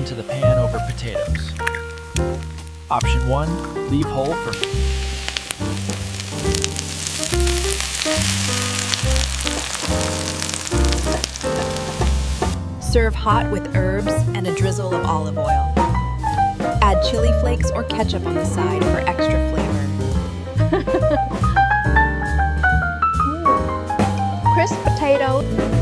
into the pan over potatoes. Option 1, leave whole for Serve hot with herbs and a drizzle of olive oil. Add chili flakes or ketchup on the side for extra flavor. Crisp potato.